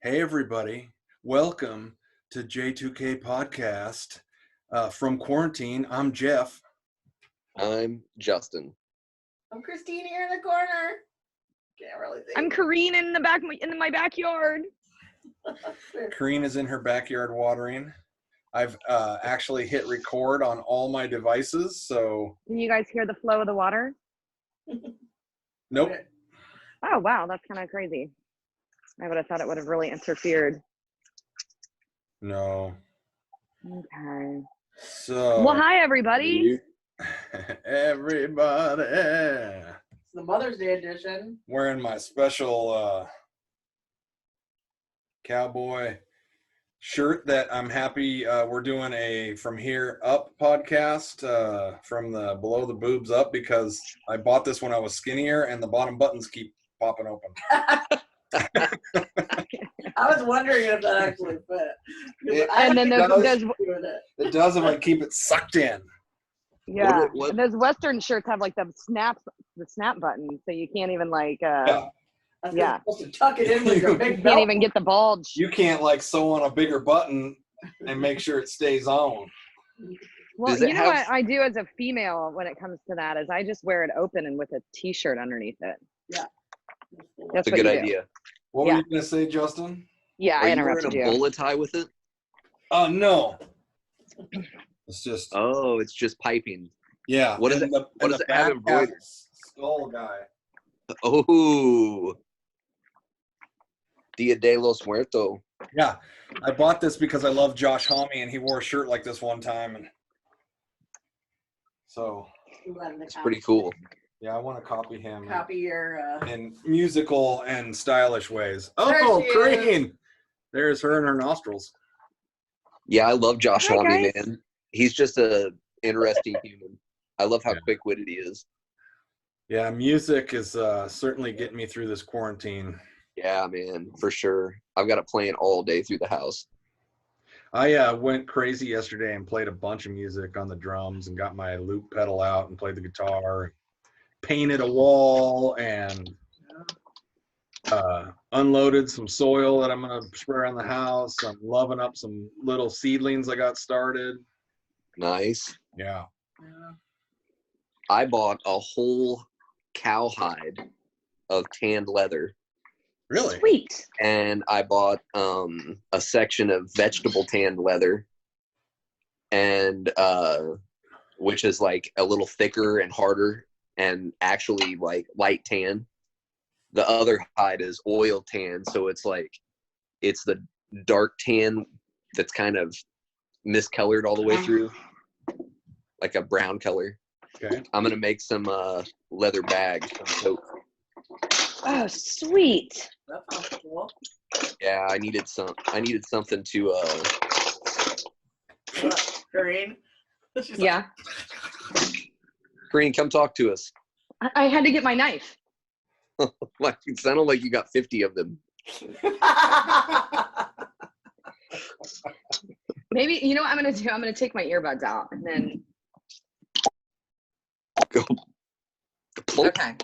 Hey, everybody. Welcome to J2K Podcast. From quarantine, I'm Jeff. I'm Justin. I'm Kristine here in the corner. Can't really see. I'm Corinne in my backyard. Corinne is in her backyard watering. I've actually hit record on all my devices, so... Can you guys hear the flow of the water? Nope. Oh, wow. That's kind of crazy. I would have thought it would have really interfered. No. Okay. So... Well, hi, everybody. Everybody. It's the Mother's Day edition. Wearing my special cowboy shirt that I'm happy we're doing a From Here Up podcast from the below the boobs up, because I bought this when I was skinnier and the bottom buttons keep popping open. I was wondering if that actually fit. And then there's It does if I keep it sucked in. yeah. What- And those Western shirts have like the snap button, so you can't even Yeah. Yeah. Supposed to tuck it in with your big can't belt. even get the bulge. You can't like sew on a bigger button and make sure it stays on. Well, Does it you know have- what I do as a female when it comes to that is I just wear it open and with a t-shirt underneath it. Yeah. That's That's a what good you do. idea. What Yeah. were you gonna say, Justin? Yeah, Are I you wearing interrupted a you. bullet tie with it? Oh no. It's just Oh, it's just piping. yeah. What is and it- the- what and does the it have back embroidered? has skull guy. Oh, Dia de los Muertos. Yeah, I bought this because I love Josh Homme, and he wore a shirt like this one time, and so It's pretty cool. yeah, I want to copy him Copy your. in musical and stylish ways. There Oh, she is. Corinne! There's her and her nostrils. Yeah, I love Josh Hi, Homme, guys. man. He's just a interesting human. I love how Yeah. quick-witted he is. Yeah, music is certainly getting me through this quarantine. Yeah, man, for sure. I've got it playing all day through the house. I went crazy yesterday and played a bunch of music on the drums and got my loop pedal out and played the guitar, painted a wall, and unloaded some soil that I'm gonna spread around the house. I'm loving up some little seedlings I got started. Nice. Yeah. I bought a whole cowhide of tanned leather. Really? Sweet. And I bought a section of vegetable tanned leather, and which is like a little thicker and harder and actually like light tan. The other hide is oil tan, so it's the dark tan that's kind of miscolored all the way through, like a brown color. Okay. I'm gonna make some leather bags from soap. Oh, sweet. That sounds cool. Yeah, I needed something to Corinne. She's like, Yeah. Green, come talk to us. I had to get my knife. Like, it sounded like you got 50 of them. Maybe, you know what I'm going to do? I'm going to take my earbuds out and then. Go. Okay.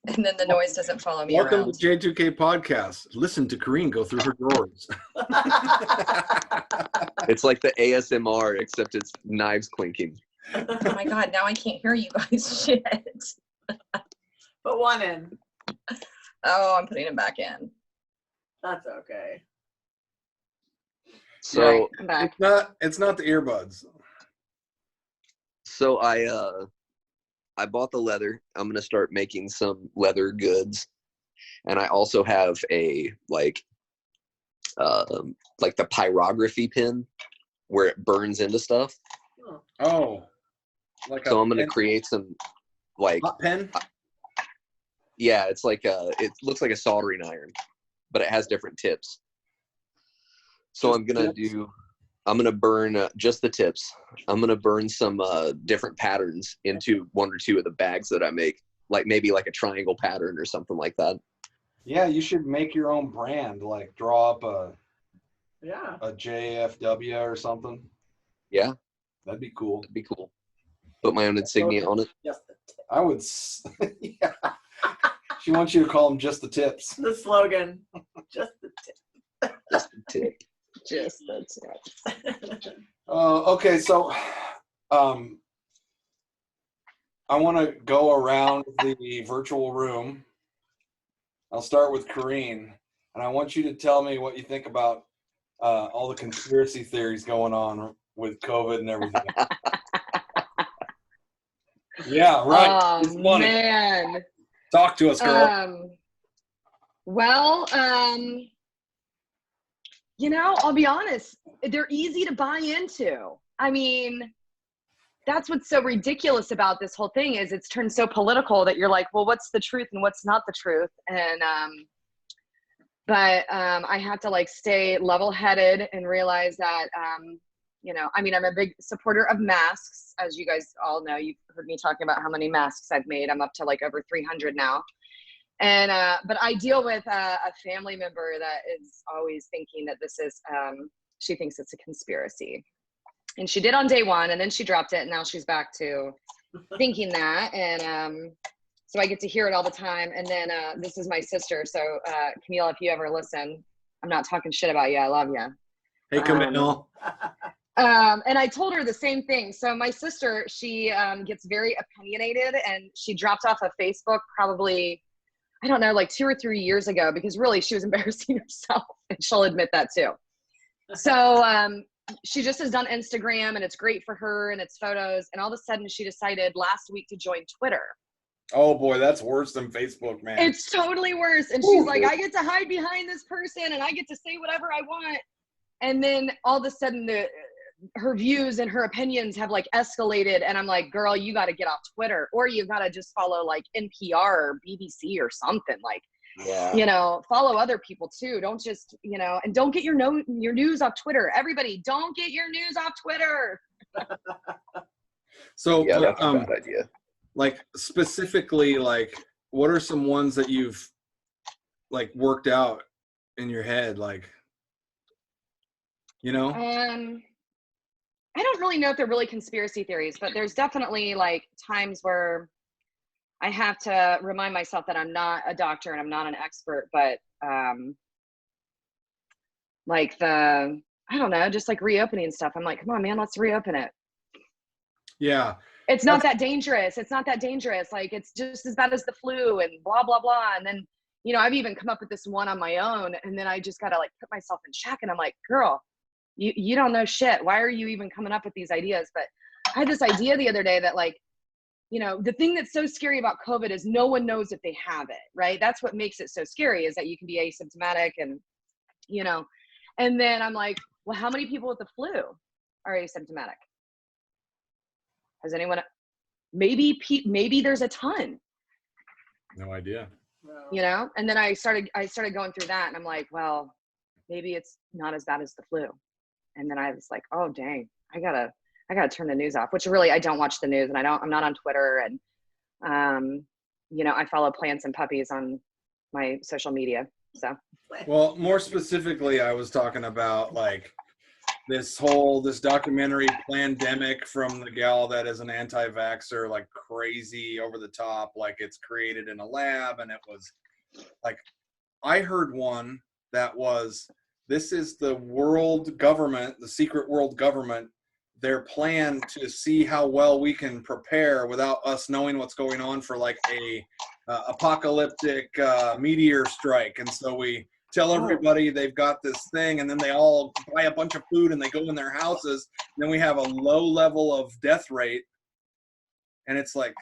And then the noise doesn't follow me Welcome around. to J2K Podcast. Listen to Corinne go through her drawers. It's like the ASMR, except it's knives clinking. Oh my God, now I can't hear you guys. Shit. Put one in. Oh, I'm putting it back in. That's okay. So, All right, I'm back. It's not the earbuds. so I bought the leather. I'm gonna start making some leather goods, and I also have a like the pyrography pin where it burns into stuff. Oh. Like So a I'm gonna pen- create some like hot pen? yeah, it's like it looks like a soldering iron, but it has different tips. So Just I'm gonna tips? burn just the tips. I'm gonna burn some different patterns into one or two of the bags that I make, like maybe like a triangle pattern or something like that. Yeah, you should make your own brand, like draw up Yeah. a JFW or something. Yeah, That'd be cool. that'd be cool. Put my own insignia on it. Just the tip. I would. Yeah. She wants you to call them just the tips. The slogan. Just the tip. Just a tip. Just the tip. Okay, so I want to go around the virtual room. I'll start with Corinne, and I want you to tell me what you think about all the conspiracy theories going on with COVID and everything. Yeah, right. Oh, It's funny. man. Talk to us, girl. Well, you know, I'll be honest, they're easy to buy into. I mean, that's what's so ridiculous about this whole thing is it's turned so political that you're like, well, what's the truth and what's not the truth? And, but I have to like stay level-headed and realize that, you know, I mean, I'm a big supporter of masks. As you guys all know, you've heard me talking about how many masks I've made. I'm up to like over 300 now. And, but I deal with a family member that is always thinking that this is, she thinks it's a conspiracy. And she did on day one, and then she dropped it, and now she's back to thinking that. And so I get to hear it all the time. And then this is my sister. So Camille, if you ever listen, I'm not talking shit about you. I love you. Hey, Camille. And I told her the same thing. So my sister, she gets very opinionated, and she dropped off of Facebook probably, I don't know, like 2 or 3 years ago, because really she was embarrassing herself, and she'll admit that too. So she just has done Instagram, and it's great for her and it's photos. And all of a sudden she decided last week to join Twitter. Oh boy, that's worse than Facebook, man. It's totally worse. And she's like, I get to hide behind this person and I get to say whatever I want. And then all of a sudden her views and her opinions have like escalated. And I'm like, girl, you got to get off Twitter, or you got to just follow like NPR or BBC or something. Like, Yeah. you know, follow other people too. Don't just, you know, and don't get your news off Twitter. Everybody, don't get your news off Twitter. So Yeah, that's a bad idea. Like specifically, like what are some ones that you've like worked out in your head, like, you know? I don't really know if they're really conspiracy theories, but there's definitely like times where I have to remind myself that I'm not a doctor and I'm not an expert, but like I don't know, just like reopening stuff. I'm like, come on, man, let's reopen it. Yeah. It's not that dangerous. It's not that dangerous. Like, it's just as bad as the flu and blah, blah, blah. And then, you know, I've even come up with this one on my own, and then I just got to like put myself in check. And I'm like, girl, you don't know shit. Why are you even coming up with these ideas? But I had this idea the other day that like, you know, the thing that's so scary about COVID is no one knows if they have it, right? That's what makes it so scary, is that you can be asymptomatic and, you know, and then I'm like, well, how many people with the flu are asymptomatic? Has anyone, maybe there's a ton. No idea. You know? And then I started going through that, and I'm like, well, maybe it's not as bad as the flu. And then I was like, oh dang, I gotta turn the news off, which really, I don't watch the news, and I'm not on Twitter. And, you know, I follow plants and puppies on my social media. So. Well, more specifically, I was talking about like this documentary Plandemic from the gal that is an anti-vaxxer, like crazy over the top, like it's created in a lab. And it was like, I heard one that was, this is the world government, the secret world government, their plan to see how well we can prepare without us knowing what's going on for like a apocalyptic meteor strike. And so we tell everybody they've got this thing, and then they all buy a bunch of food and they go in their houses. And then we have a low level of death rate. And it's like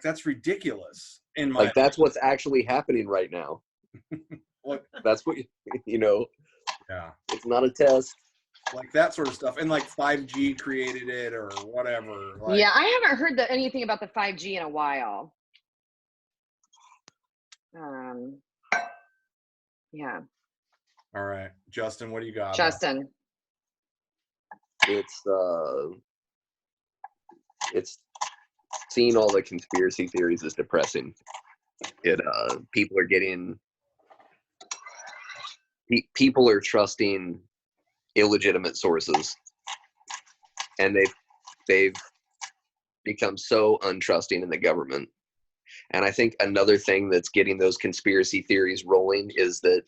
that's ridiculous in my like that's what's actually happening right now. That's what you know. Yeah. It's not a test. Like that sort of stuff. And like 5G created it or whatever. Like, yeah, I haven't heard anything about the 5G in a while. Yeah. All right. Justin, what do you got? Justin. It's seeing all the conspiracy theories is depressing. People are trusting illegitimate sources, and they've become so untrusting in the government. And I think another thing that's getting those conspiracy theories rolling is that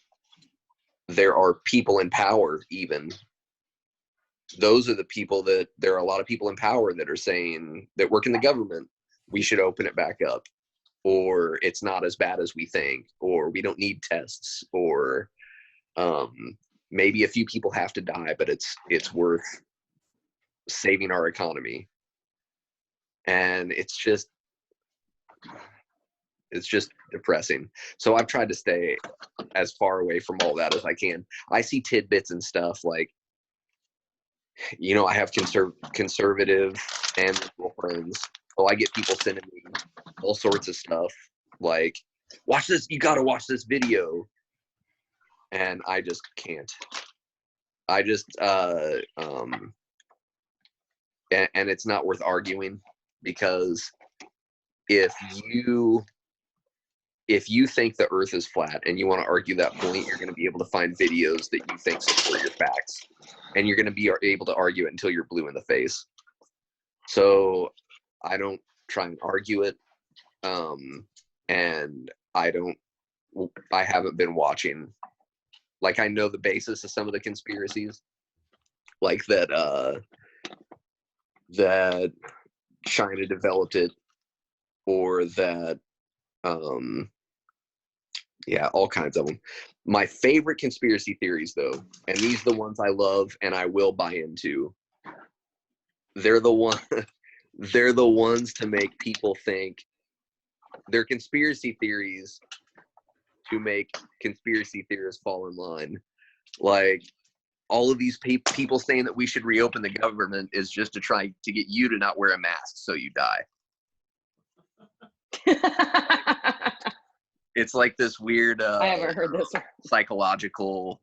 there are people in power, even those are the people that there are a lot of people in power that are saying that work in the government, we should open it back up, or it's not as bad as we think, or we don't need tests, or maybe a few people have to die, but it's worth saving our economy. And it's just depressing. So I've tried to stay as far away from all that as I can. I see tidbits and stuff like, you know, I have conservative and liberal friends. So I get people sending me all sorts of stuff like, watch this, you got to watch this video. And I just can't. I just, and it's not worth arguing, because if you think the earth is flat and you want to argue that point, you're going to be able to find videos that you think support your facts, and you're going to be able to argue it until you're blue in the face. So I don't try and argue it. And I haven't been watching. Like, I know the basis of some of the conspiracies, like that China developed it, or that, yeah, all kinds of them. My favorite conspiracy theories, though, and these are the ones I love and I will buy into, they're the ones to make people think. They're conspiracy theories to make conspiracy theorists fall in line. Like, all of these people saying that we should reopen the government is just to try to get you to not wear a mask so you die. It's like this weird I haven't heard this. psychological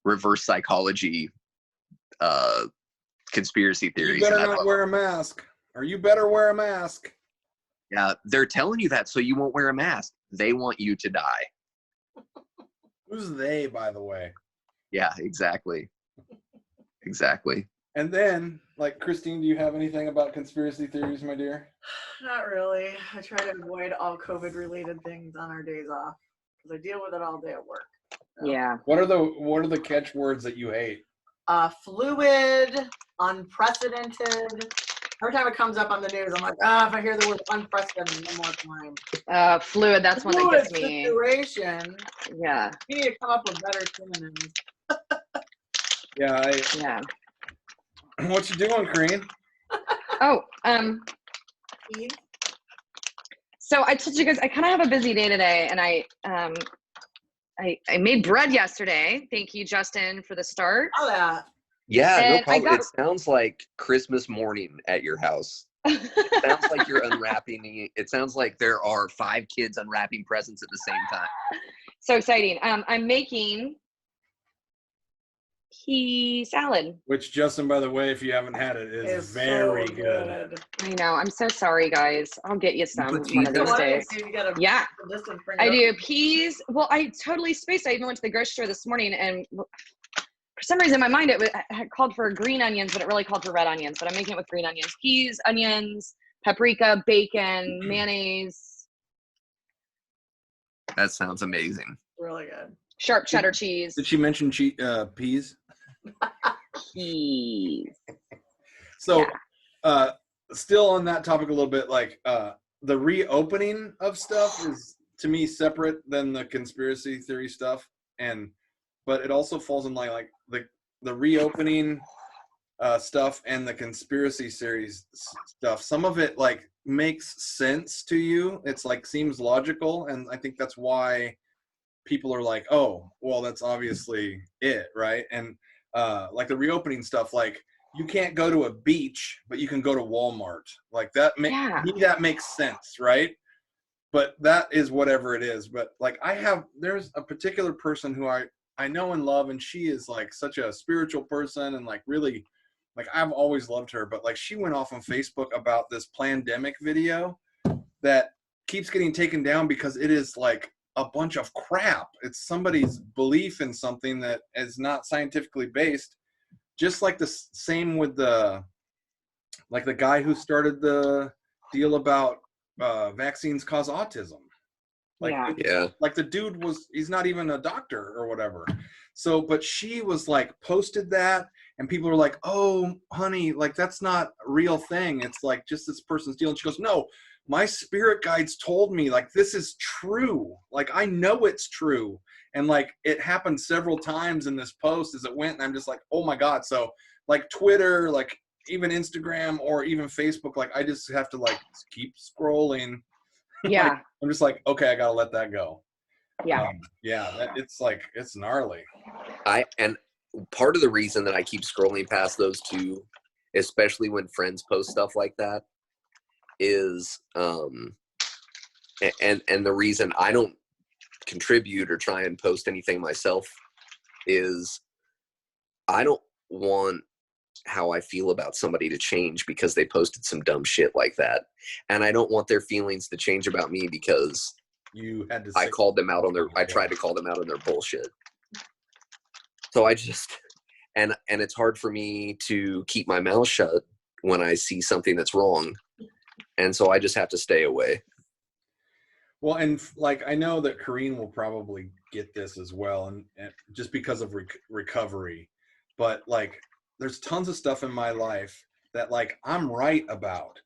reverse psychology conspiracy theories. You better not wear a mask, or you better wear a mask. Yeah, they're telling you that so you won't wear a mask. They want you to die. Who's they, by the way? Yeah, exactly. Exactly. And then, like, Kristine, do you have anything about conspiracy theories, my dear? Not really. I try to avoid all COVID-related things on our days off because I deal with it all day at work. So. Yeah. What are the catchwords that you hate? Fluid, unprecedented. Every time it comes up on the news, I'm like, if I hear the word unprecedented one more time. Fluid, that's one that gets me. Situation. Yeah. You need to come up with better synonyms. Yeah. What you doing, Corinne? Oh, so I told you guys I kind of have a busy day today, and I made bread yesterday. Thank you, Justin, for the start. Oh, yeah. Yeah, And no problem. It sounds like Christmas morning at your house. It sounds like you're unwrapping. It sounds like there are 5 kids unwrapping presents at the same time. So exciting. I'm making pea salad. Which, Justin, by the way, if you haven't had it, is very so good. I know. I'm so sorry, guys. I'll get you some put one of cheese those in days. Yeah, I do. Peas. Well, I totally spaced. I even went to the grocery store this morning, and for some reason in my mind it had called for green onions, but it really called for red onions. But I'm making it with green onions. Peas, onions, paprika, bacon, mayonnaise. That sounds amazing. Really good. Sharp cheddar cheese. Did she mention peas? Peas. So, still on that topic a little bit, like the reopening of stuff is, to me, separate than the conspiracy theory stuff, but it also falls in line, like the reopening stuff and the conspiracy series stuff. Some of it like makes sense to you. It's like seems logical, and I think that's why people are like, oh, well, that's obviously it, right? And like the reopening stuff, like you can't go to a beach, but you can go to Walmart. Like that that makes sense, right? But that is whatever it is. But like there's a particular person who I know and love, and she is like such a spiritual person, and like really, like I've always loved her, but like she went off on Facebook about this pandemic video that keeps getting taken down because it is like a bunch of crap. It's somebody's belief in something that is not scientifically based. Just like the same with the guy who started the deal about vaccines cause autism. Like, Yeah. Yeah. like the dude he's not even a doctor or whatever. So, but she was like, posted that, and people were like, oh, honey, like, that's not a real thing. It's like just this person's deal. And she goes, no, my spirit guides told me, like, this is true. Like, I know it's true. And like, it happened several times in this post as it went. And I'm just like, oh my God. So like Twitter, like even Instagram or even Facebook, like I just have to like keep scrolling. Yeah. Like, I'm just like, okay, I got to let that go. Yeah. It's like, it's gnarly. And part of the reason that I keep scrolling past those two, especially when friends post stuff like that, is and the reason I don't contribute or try and post anything myself is I don't want how I feel about somebody to change because they posted some dumb shit like that, and I don't want their feelings to change about me because You had to. I called them out on I tried to call them out on their bullshit. So I just and it's hard for me to keep my mouth shut when I see something that's wrong, and so I just have to stay away. Well, and like I know that Corinne will probably get this as well, and just because of recovery. But like, there's tons of stuff in my life that like I'm right about,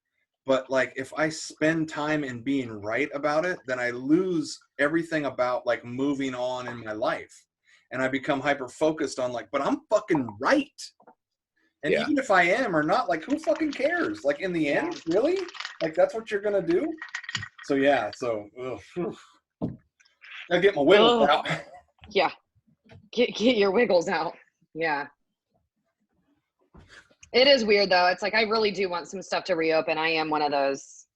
but like if I spend time in being right about it, then I lose everything about like moving on in my life, and I become hyper focused on like, but I'm fucking right. And Yeah. even if I am or not, like who fucking cares? Like in the end, really? Like that's what you're gonna do? So yeah, I get my wiggles out. Yeah. Get your wiggles out. Yeah. It is weird though. It's like I really do want some stuff to reopen. I am one of those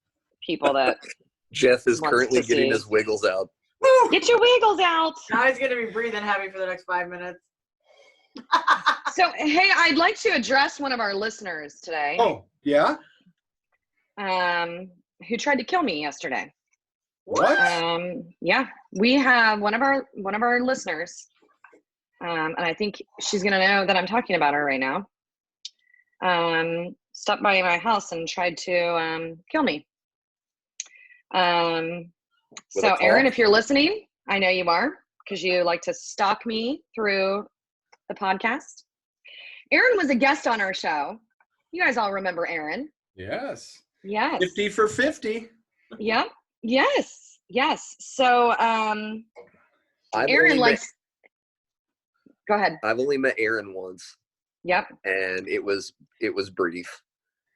people that Jeff is wants currently to getting see. his wiggles out. Get your wiggles out. Now he's gonna be breathing heavy for the next 5 minutes. So hey, I'd like to address one of our listeners today. Oh, yeah? Who tried to kill me yesterday. What? Yeah, we have one of our listeners, and I think she's gonna know that I'm talking about her right now. Stopped by my house and tried to kill me. So Aaron, if you're listening, I know you are because you like to stalk me through the podcast. Aaron was a guest on our show. You guys all remember Aaron? Yes. Yes. 50 for 50. Yep. Yes. Yes. So Aaron likes. Go ahead. I've only met Aaron once. Yep. And it was brief.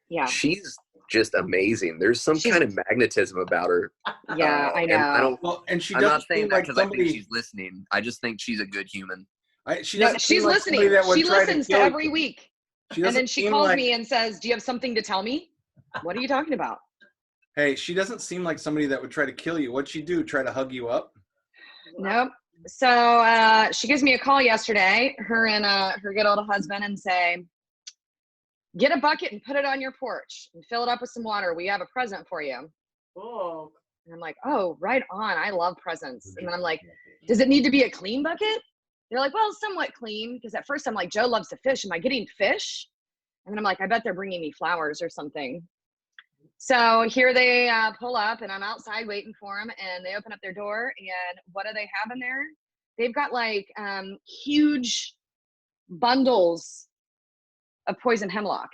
Yeah. She's just amazing. There's some kind of magnetism about her. Yeah, I know. And I don't. Well, and she I'm not doesn't saying seem that like because I somebody. think she's listening. I just think she's a good human. She's listening. She listens to every week. And then she calls me and says, "Do you have something to tell me?" What are you talking about? Hey, she doesn't seem like somebody that would try to kill you. What'd she do? Try to hug you up? Nope. So she gives me a call yesterday, her and her good old husband, and say, "Get a bucket and put it on your porch and fill it up with some water. We have a present for you." Oh. And I'm like, "Oh, right on. I love presents." And then I'm like, "Does it need to be a clean bucket?" They're like, "Well, somewhat clean." Because at first I'm like, "Joe loves to fish. Am I getting fish?" And then I'm like, "I bet they're bringing me flowers or something." So here they pull up, and I'm outside waiting for them, and they open up their door, and what do they have in there? They've got like huge bundles of poison hemlock,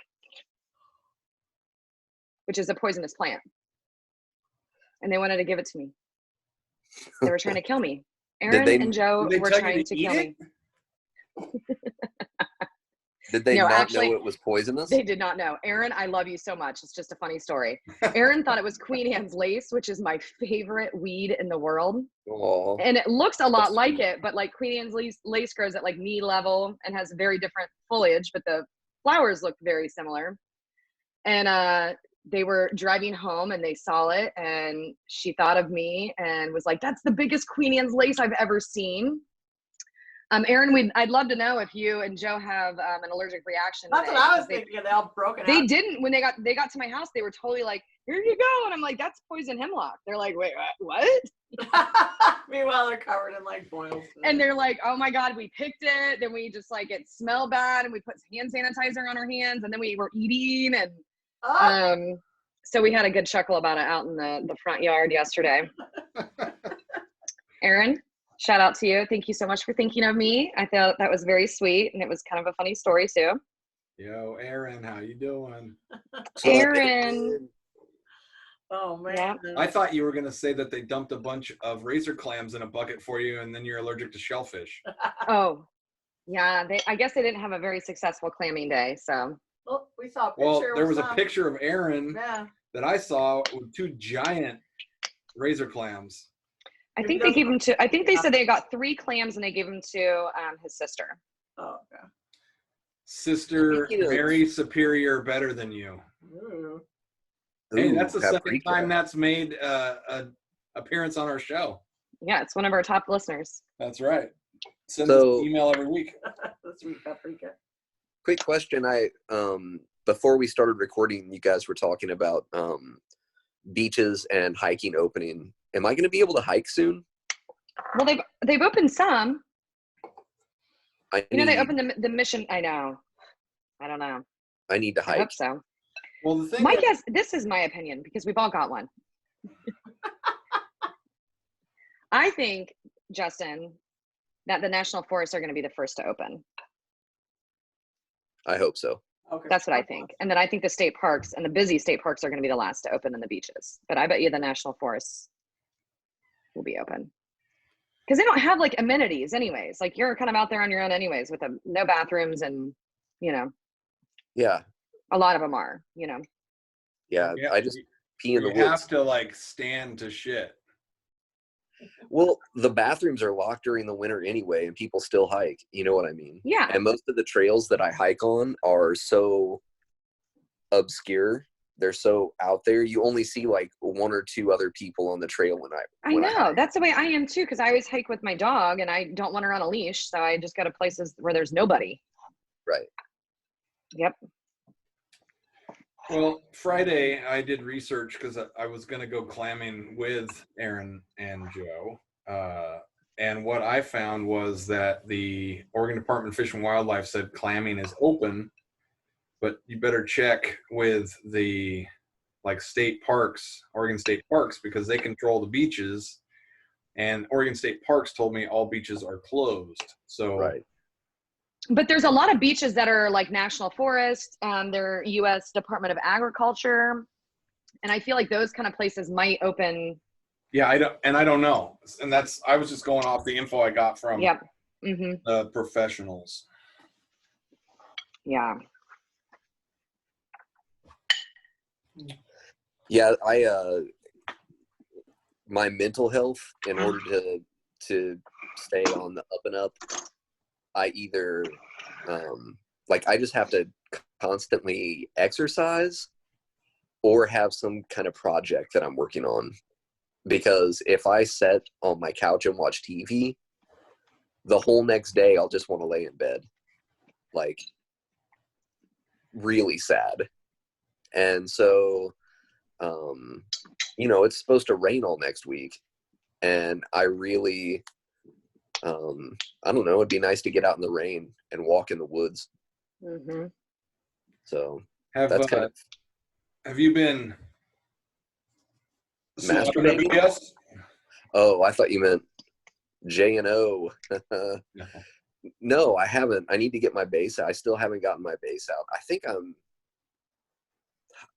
which is a poisonous plant. And they wanted to give it to me. They were trying to kill me. Aaron and Joe were trying to kill me. Did they No, not actually, know it was poisonous? They did not know. Aaron, I love you so much. It's just a funny story. Aaron thought it was Queen Anne's lace, which is my favorite weed in the world. Aww. And it looks a lot like it, but like Queen Anne's lace grows at like knee level and has very different foliage, but the flowers look very similar. And they were driving home and they saw it, and she thought of me and was like, "That's the biggest Queen Anne's lace I've ever seen." Aaron, I'd love to know if you and Joe have an allergic reaction. That's what I was thinking. They all broken out. They didn't. When they got to my house, they were totally like, "Here you go," and I'm like, "That's poison hemlock." They're like, "Wait, what?" Meanwhile, they're covered in like boils. And they're like, "Oh my God, we picked it. Then we just like it smelled bad, and we put hand sanitizer on our hands, and then we were eating, and so we had a good chuckle about it out in the front yard yesterday. Aaron, shout out to you. Thank you so much for thinking of me. I thought that was very sweet, and it was kind of a funny story too. Yo, Aaron, how you doing? Aaron. Oh man. Yeah. I thought you were gonna say that they dumped a bunch of razor clams in a bucket for you, and then you're allergic to shellfish. Oh, yeah. I guess they didn't have a very successful clamming day, so. Well, we saw a picture. Well, there was a some. picture of Aaron Yeah. that I saw with 2 giant razor clams. I think they gave him to. I think they said they got 3 clams and they gave him to his sister. Oh, okay. Sister, Speaking of- very superior, better than you. Ooh. Hey, that's the second paprika. time that's made an appearance on our show. Yeah, it's one of our top listeners. That's right. Send us So- an email every week. The sweet paprika. Quick question. Before we started recording, you guys were talking about beaches and hiking opening. Am I going to be able to hike soon? Well, they've opened some. I You know, they need- opened the mission. I know. I don't know. I need to I hope hike. so. Well, the thing My is, guess. This is my opinion because we've all got one. I think, Justin, that the national forests are going to be the first to open. I hope so. Okay. That's what I think. And then I think the state parks and the busy state parks are going to be the last to open, and the beaches. But I bet you the national forests will be open. Because they don't have like amenities anyways. Like you're kind of out there on your own anyways with no bathrooms and, you know, Yeah. a lot of them are, you know. Yeah. Yeah, I just pee in the you woods. have to like stand to shit. Well, the bathrooms are locked during the winter anyway, and people still hike. You know what I mean? Yeah. And most of the trails that I hike on are so obscure. They're so out there. You only see like 1 or 2 other people on the trail when I know. hike. That's the way I am too, because I always hike with my dog and I don't want her on a leash. So I just go to places where there's nobody. Right. Yep. Well, Friday I did research because I was going to go clamming with Aaron and Joe. And what I found was that the Oregon Department of Fish and Wildlife said clamming is open, but you better check with the like state parks, Oregon State Parks, because they control the beaches. And Oregon State Parks told me all beaches are closed. So Right. But there's a lot of beaches that are like national forest. They're U.S. Department of Agriculture. And I feel like those kind of places might open. yeah, I don't know. And I was just going off the info I got from Yep. Mm-hmm. the professionals. Yeah. Yeah, my mental health, in order to stay on the up and up, I either like I just have to constantly exercise or have some kind of project that I'm working on. Because if I sit on my couch and watch TV, the whole next day I'll just want to lay in bed, like really sad. And so you know, it's supposed to rain all next week, and I really I don't know, it'd be nice to get out in the rain and walk in the woods. Mm-hmm. So Have that's kind of have you been masturbating. Yes. Oh, I thought you meant J&O. No. No, I haven't. I need to get my bass out. I still haven't gotten my bass out. I think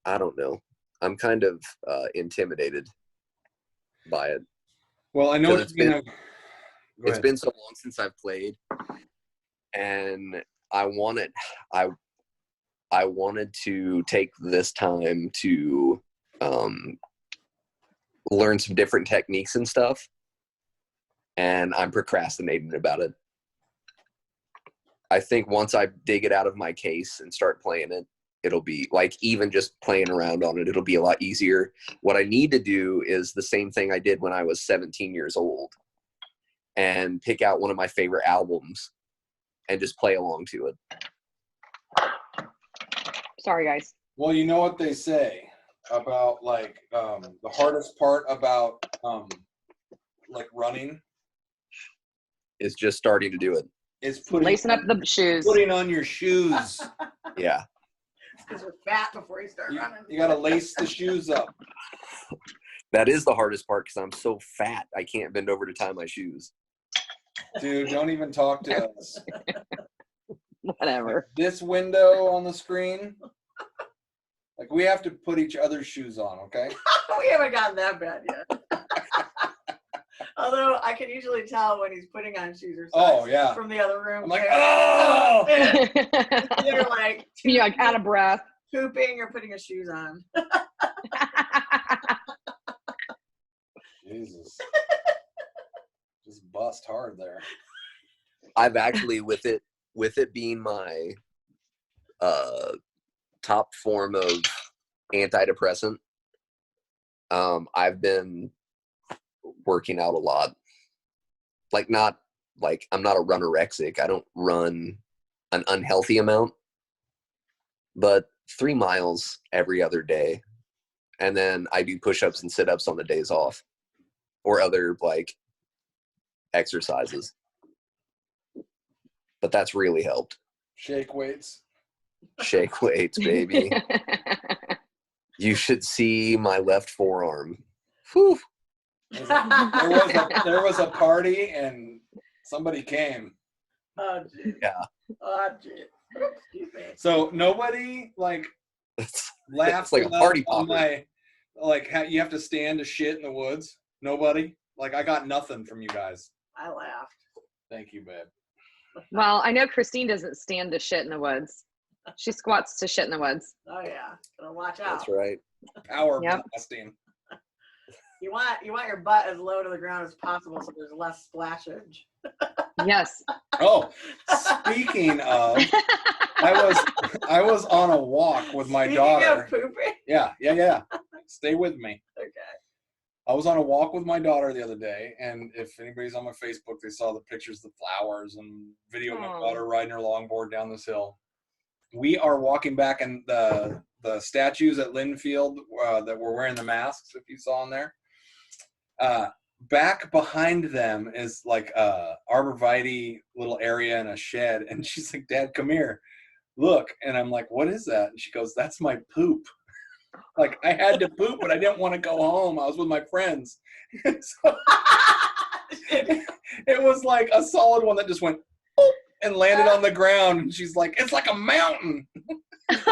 I don't know. I'm kind of intimidated by it. Well, I know Because it's been been so long since I've played, and I wanted to take this time to learn some different techniques and stuff, and I'm procrastinating about it. I think once I dig it out of my case and start playing it, it'll be like, even just playing around on it, it'll be a lot easier. What I need to do is the same thing I did when I was 17 years old, and pick out one of my favorite albums and just play along to it. Sorry, guys. Well, you know what they say about like the hardest part about like running It's just starting to do it. is putting Lacing up the shoes. putting on your shoes. Yeah. Because you're fat before you start running. You got to lace the shoes up. That is the hardest part because I'm so fat I can't bend over to tie my shoes. Dude, don't even talk to us. Whatever. This window on the screen, like we have to put each other's shoes on, okay? We haven't gotten that bad yet. Although I can usually tell when he's putting on shoes or socks Oh, yeah. from the other room. I'm like, oh! They're like, You're like out of breath. pooping or putting his shoes on. Jesus. Just bust hard there. I've actually, with it being my top form of antidepressant, I've been working out a lot. I'm not a runorexic. I don't run an unhealthy amount, but 3 miles every other day. And then I do push-ups and sit-ups on the days off or other like exercises. But that's really helped. Shake weights. Shake weights, baby. You should see my left forearm. Whew. There was a party and somebody came. Oh, geez. Yeah. Oh, geez. Excuse me. So nobody like laughed like a party on popper. my you have to stand to shit in the woods. Nobody. Like I got nothing from you guys. I laughed. Thank you, babe. Well, I know Kristine doesn't stand to shit in the woods. She squats to shit in the woods. Oh yeah. Gotta watch out. That's right. Power Yep. blasting. You want your butt as low to the ground as possible so there's less splashage. Yes. Oh, speaking of, I was on a walk with my Speaking daughter. of pooping. Yeah. Stay with me. Okay. I was on a walk with my daughter the other day, and if anybody's on my Facebook, they saw the pictures of the flowers and video of my Aw. daughter riding her longboard down this hill. We are walking back, and the statues at Linfield that were wearing the masks, if you saw in there, back behind them is like a arborvitae little area and a shed, and she's like, "Dad, come here, look." And I'm like, "What is that?" And she goes, "That's my poop." Like I had to poop, but I didn't want to go home. I was with my friends. So it was like a solid one that just went boop, and landed on the ground. And she's like, "It's like a mountain." It's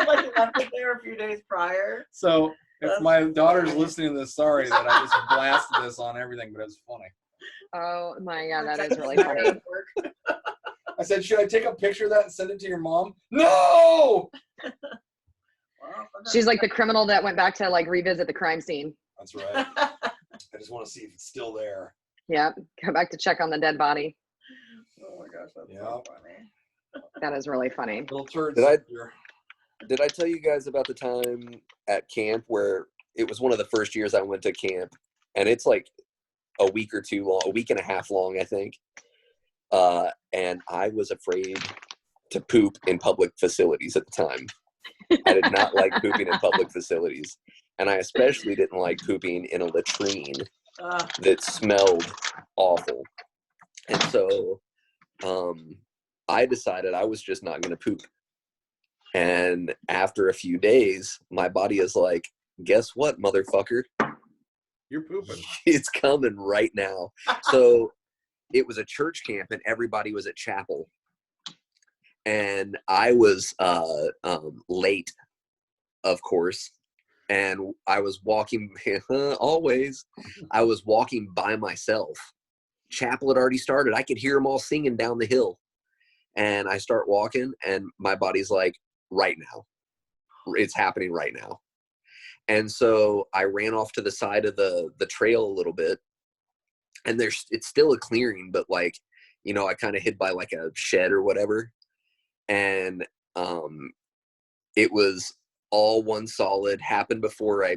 like you left it there a few days prior. So if my daughter's listening to this, sorry that I just blasted this on everything, but it's funny. Oh my God, that is really funny. I said, "Should I take a picture of that and send it to your mom?" No! She's like the criminal that went back to like revisit the crime scene. That's right. I just want to see if it's still there. Yep. Go back to check on the dead body. Oh my gosh, that's Yeah. so funny. That is really funny. Little turds. Did I tell you guys about the time at camp where it was one of the first years I went to camp, and it's like a week or two long, a week and a half long, I think. And I was afraid to poop in public facilities at the time. I did not like pooping in public facilities. And I especially didn't like pooping in a latrine that smelled awful. And so I decided I was just not going to poop. And after a few days, my body is like, guess what, motherfucker? You're pooping. It's coming right now. So it was a church camp and everybody was at chapel. And I was late, of course. And I was walking, always, I was walking by myself. Chapel had already started. I could hear them all singing down the hill. And I start walking and my body's like, right now. It's happening right now. And so I ran off to the side of the trail a little bit. And it's still a clearing, but like, you know, I kind of hid by like a shed or whatever. And it was all one solid, happened before I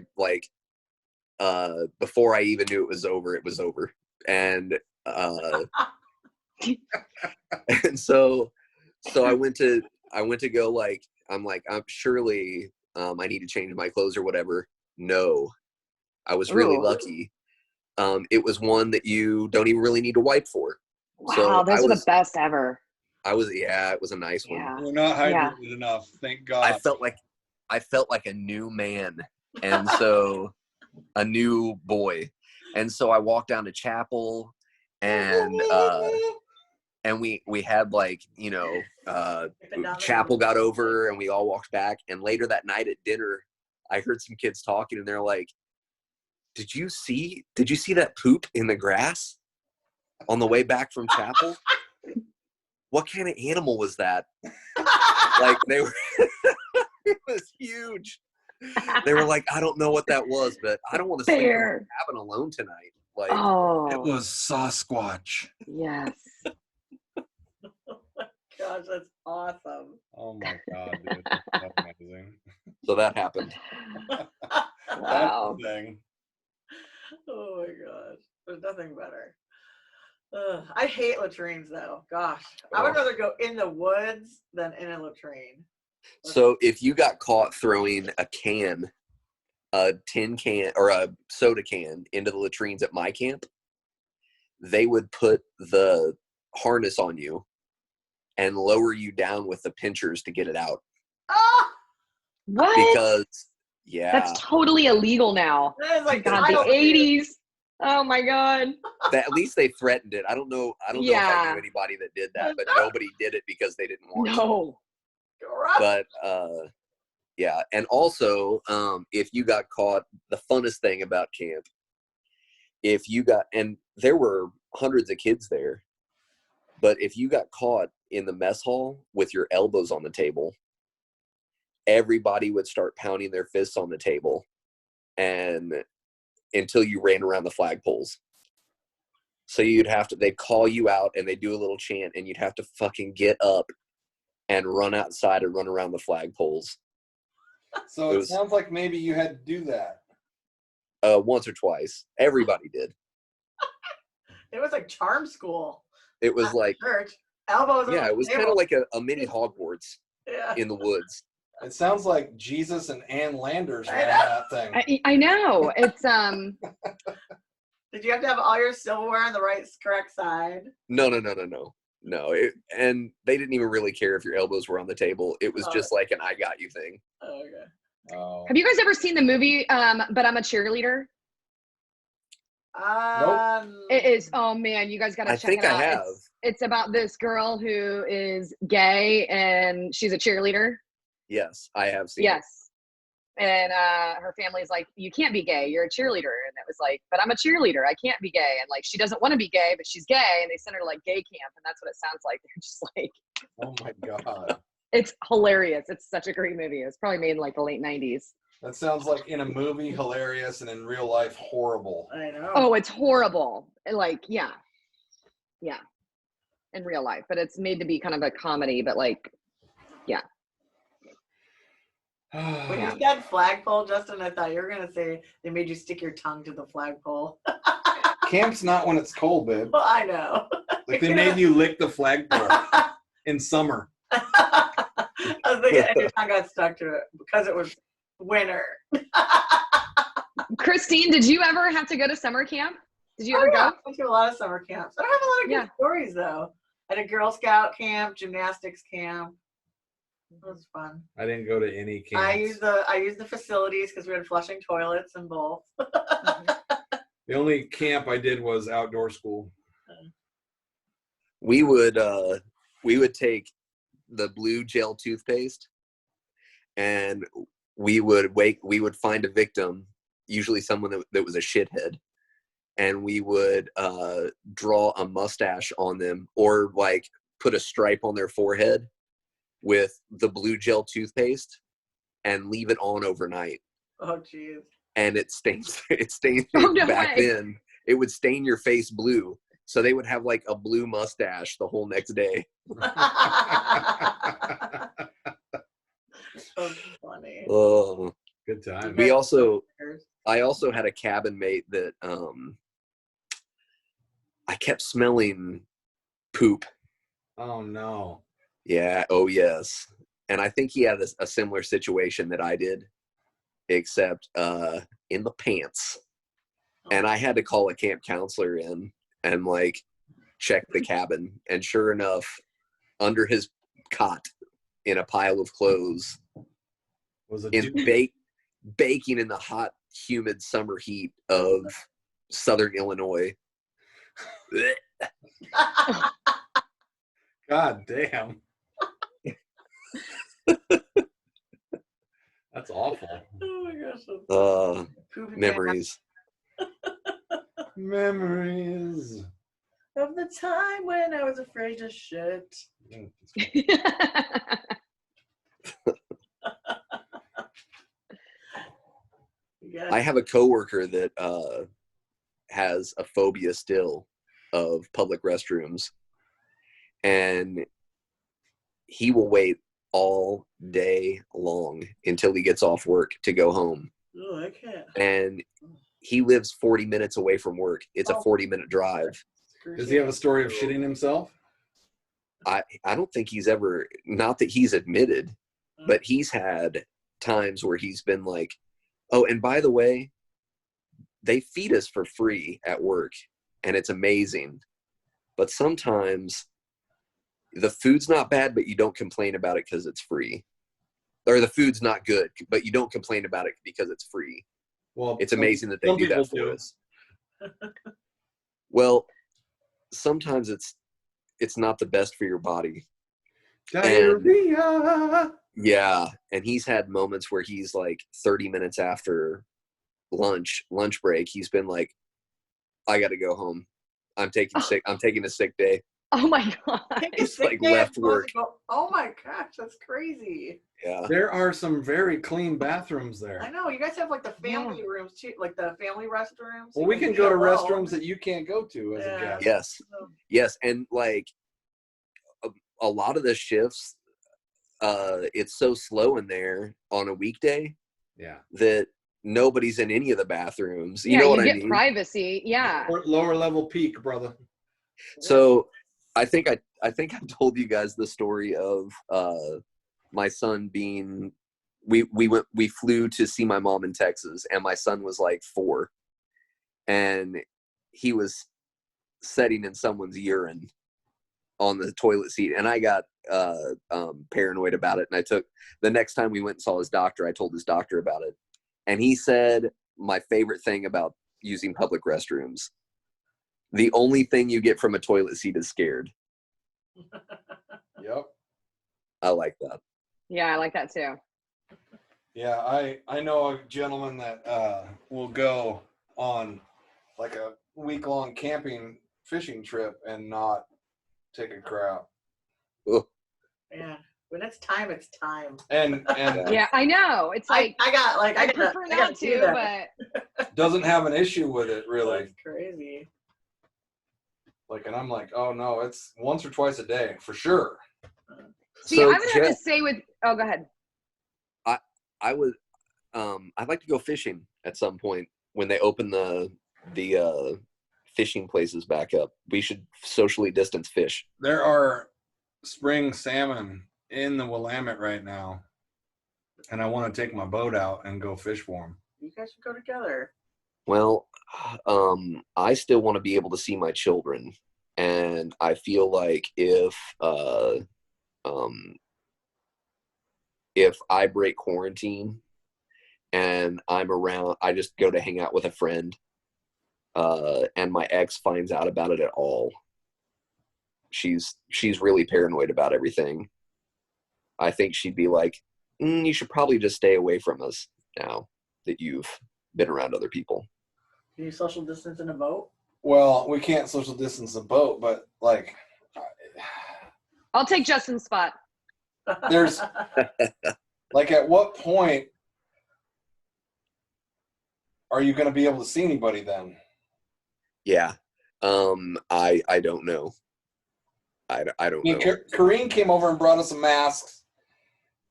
even knew it was over. It was over. And and so I went to go like, I'm surely I need to change my clothes or whatever. No, I was really lucky. It was one that you don't even really need to wipe for. Wow, So those are the best ever. It was a nice one. Yeah. We're not hydrated enough. Thank God. I felt like a new man. And so a new boy. And so I walked down to chapel, and we had like, you know, chapel got over and we all walked back. And later that night at dinner, I heard some kids talking, and they're like, did you see that poop in the grass on the way back from chapel? What kind of animal was that? Like, they were, it was huge. They were like, I don't know what that was, but I don't want to sleep in my cabin alone tonight. Like, it was Sasquatch. Yes. Gosh, that's awesome. Oh my God, dude. That's amazing. so that happened. Wow. That's the thing. Oh my gosh, there's nothing better. I hate latrines though. Gosh, I would rather go in the woods than in a latrine. So if you got caught throwing a tin can or a soda can into the latrines at my camp, they would put the harness on you and lower you down with the pinchers to get it out. Ah! What? Because, yeah. That's totally illegal now. That is like God, the child abuse. 80s. Oh my God. At least they threatened it. I don't know if I knew anybody that did that, but nobody did it because they didn't want to. No. But yeah, and also if you got caught, the funnest thing about camp, and there were hundreds of kids there, but if you got caught in the mess hall with your elbows on the table, everybody would start pounding their fists on the table and until you ran around the flagpoles. So they'd call you out and they'd do a little chant, and you'd have to fucking get up and run outside and run around the flagpoles. So it sounds like maybe you had to do that. Once or twice. Everybody did. It was like charm school. It was like church. Elbows on yeah, the it was table. kind of like a mini Hogwarts in the woods. It sounds like Jesus and Ann Landers ran that thing. I know. It's Did you have to have all your silverware on the correct side? No. And they didn't even really care if your elbows were on the table. It was just like an I got you thing. Oh, okay. Oh. Have you guys ever seen the movie But I'm a Cheerleader? Nope. It is. Oh man, you guys got to check it out. I have. It's about this girl who is gay and she's a cheerleader. Yes, I have seen it. Yes. And her family's like, you can't be gay, you're a cheerleader. And it was like, but I'm a cheerleader, I can't be gay. And like, she doesn't want to be gay, but she's gay. And they send her to like gay camp. And that's what it sounds like. They're just like, Oh my God. it's hilarious. It's such a great movie. It was probably made in like the late 90s. That sounds like in a movie hilarious and in real life horrible. I know. Oh, it's horrible. Like, yeah. In real life, but it's made to be kind of a comedy, but like, yeah. When you said flagpole, Justin, I thought you were going to say they made you stick your tongue to the flagpole. Camp's not when it's cold, babe. Well, I know. Like they made you lick the flagpole in summer. I was thinking, and your tongue got stuck to it because it was winter. Kristine, did you ever have to go to summer camp? Did you ever go? I went to a lot of summer camps. I don't have a lot of good stories, though. I had a Girl Scout camp, gymnastics camp. It was fun. I didn't go to any camps. I used the facilities because we had flushing toilets and both. The only camp I did was outdoor school. We would take the blue gel toothpaste, and we would find a victim, usually someone that was a shithead, and we would draw a mustache on them or like put a stripe on their forehead with the blue gel toothpaste and leave it on overnight. Oh, jeez. And it stains back way. then. It would stain your face blue. So they would have like a blue mustache the whole next day. So funny. Oh, Good time. I also had a cabin mate that I kept smelling poop. Oh no. Yeah. Oh yes. And I think he had a similar situation that I did, except in the pants. And I had to call a camp counselor in and like check the cabin. And sure enough, under his cot in a pile of clothes, Was it baking in the hot humid summer heat of Southern Illinois. God damn. That's awful. Oh my gosh. Poopy Memories. Memories. of the time when I was afraid to shit. Yeah. I have a coworker that has a phobia still of public restrooms, and he will wait all day long until he gets off work to go home. Oh, I can't. And he lives 40 minutes away from work. It's a 40-minute drive. Does he have a story of shitting himself? I don't think he's ever, not that he's admitted, but he's had times where he's been like, oh, and by the way, they feed us for free at work, and it's amazing. But sometimes the food's not bad, but you don't complain about it because it's free. Or the food's not good, but you don't complain about it because it's free. Well, It's amazing that they do that for us. Well, sometimes it's not the best for your body. Diarrhea. Yeah, and he's had moments where he's like 30 minutes after lunch break, he's been like, I got to go home. I'm taking a sick day. Oh my God. He's like left work. Oh my gosh, that's crazy. Yeah. There are some very clean bathrooms I there. know, you guys have like the family rooms too, like the family restrooms. Well, we can go to restrooms that you can't go to as a Yeah. guest. Yes, and like a lot of the shifts, it's so slow in there on a weekday Yeah. that nobody's in any of the bathrooms. You Yeah, know what you I get mean? privacy. Yeah. Or lower level peak, brother. So I think I told you guys the story of my son being we flew to see my mom in Texas, and my son was like 4, and he was sitting in someone's urine on the toilet seat, and I got paranoid about it. And I took the next time we went and saw his doctor, I told his doctor about it, and he said my favorite thing about using public restrooms: the only thing you get from a toilet seat is scared. Yep. I like that. Yeah, I like that too. Yeah, I know a gentleman that will go on like a week-long camping fishing trip and not take a crap. Ugh. Yeah, when it's time, it's time. And Yeah, I know. It's like I prefer gotta not do to, that. but doesn't have an issue with it really. That's crazy. Like, and I'm like, oh no, it's once or twice a day for sure. see, So, I would have to say with. Oh, go ahead. I would I'd like to go fishing at some point when they open the fishing places back up. We should socially distance fish. There are spring salmon in the Willamette right now, and I want to take my boat out and go fish for them. You guys should go together. Well, I still want to be able to see my children, and I feel like if I break quarantine and I'm around, I just go to hang out with a friend, and my ex finds out about it at all. She's really paranoid about everything. I think she'd be like, you should probably just stay away from us now that you've been around other people. Can you social distance in a boat? Well, we can't social distance the boat, but like, I'll take Justin's spot. there's like, at what point are you going to be able to see anybody then? Yeah. I don't know. I don't know. Corinne came over and brought us some masks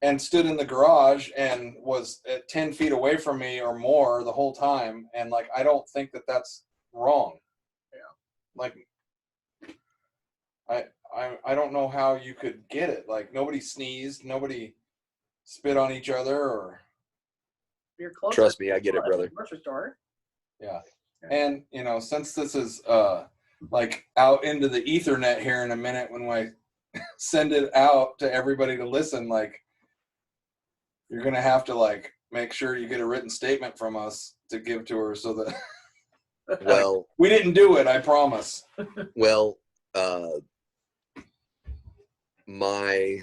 and stood in the garage and was at 10 feet away from me or more the whole time. And like, I don't think that that's wrong. Yeah. Like, I don't know how you could get it. Like, nobody sneezed, nobody spit on each other, or You're close. Trust me, I get it, brother. Grocery store. yeah. And you know, since this is like out into the Ethernet here in a minute, when I send it out to everybody to listen, like, you're gonna have to like make sure you get a written statement from us to give to her so that Well, we didn't do it, I promise. well, my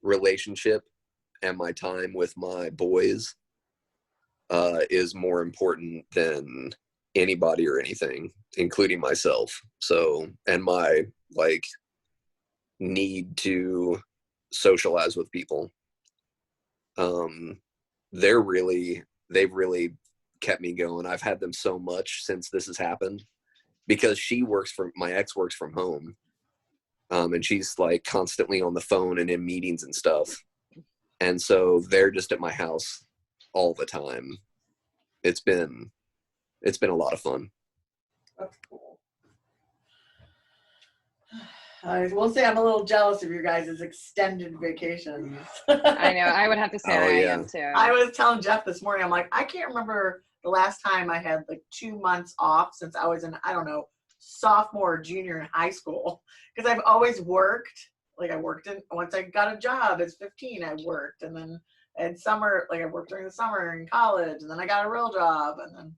relationship and my time with my boys is more important than anybody or anything, including myself. So, and my like need to socialize with people. They've really kept me going. I've had them so much since this has happened because my ex works from home. And she's like constantly on the phone and in meetings and stuff. And so they're just at my house all the time. It's been a lot of fun. That's cool. I will say I'm a little jealous of your guys' extended vacations. I know. I would have to say Oh, I yeah. am too. I was telling Jeff this morning, I'm like, I can't remember the last time I had like 2 months off since I was in, I don't know, sophomore or junior in high school. Because I've always worked. Like once I got a job at 15, I worked. And then in summer, like I worked during the summer in college. And then I got a real job. And then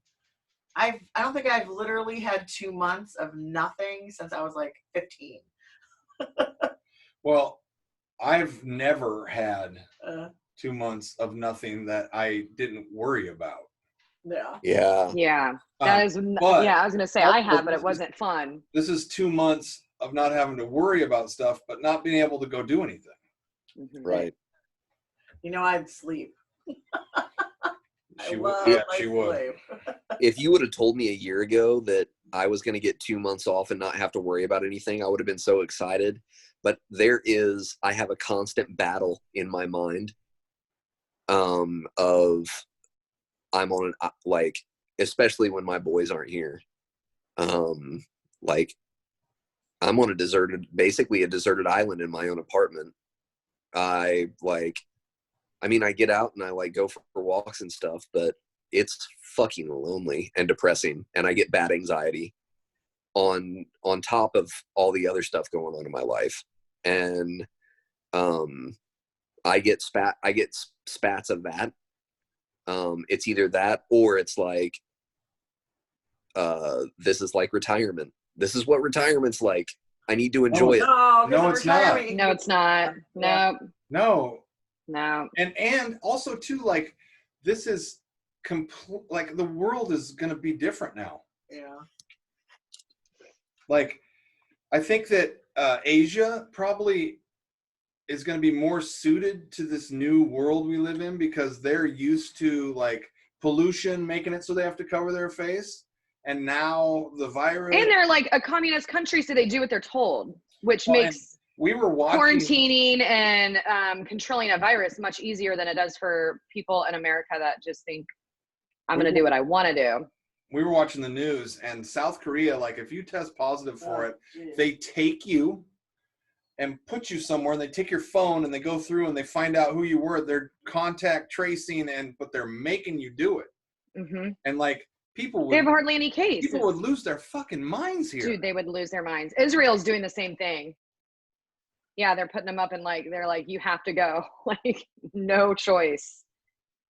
I don't think I've literally had 2 months of nothing since I was like 15. Well, I've never had Uh, 2 months of nothing that I didn't worry about. yeah. Yeah. Yeah. Um, That is, but yeah, I was going to say I have, but it wasn't fun. This is 2 months of not having to worry about stuff, but not being able to go do anything. Mhm. Right. You know, I'd sleep. She I would. love Yeah, my she would. sleep. If you would have told me a year ago that I was going to get 2 months off and not have to worry about anything, I would have been so excited. But I have a constant battle in my mind of I'm on like, especially when my boys aren't here. Like I'm on basically a deserted island in my own apartment. I get out and I like go for walks and stuff, but it's fucking lonely and depressing, and I get bad anxiety on top of all the other stuff going on in my life. And I get spats of that. It's either that or it's like this is like retirement. This is what retirement's like. I need to enjoy it. No, No, it's not. No, it's not. No, No. no. And also too, like, this is like the world is going to be different now. Yeah. Like, I think that Asia probably is going to be more suited to this new world we live in because they're used to like pollution making it so they have to cover their face, and now the virus. And they're like a communist country, so they do what they're told, which Well, makes we were watching quarantining and controlling a virus much easier than it does for people in America that just think, I'm going to do what I want to do. We were watching the news, and South Korea, like, if you test positive for it, geez. they take you and put you somewhere, and they take your phone, and they go through, and they find out who you were. They're contact tracing, but they're making you do it. Mm-hmm. And, like, They have hardly any cases. people would lose their fucking minds here. Dude, they would lose their minds. Israel's doing the same thing. Yeah, they're putting them up and like, they're like, you have to go. Like, no choice.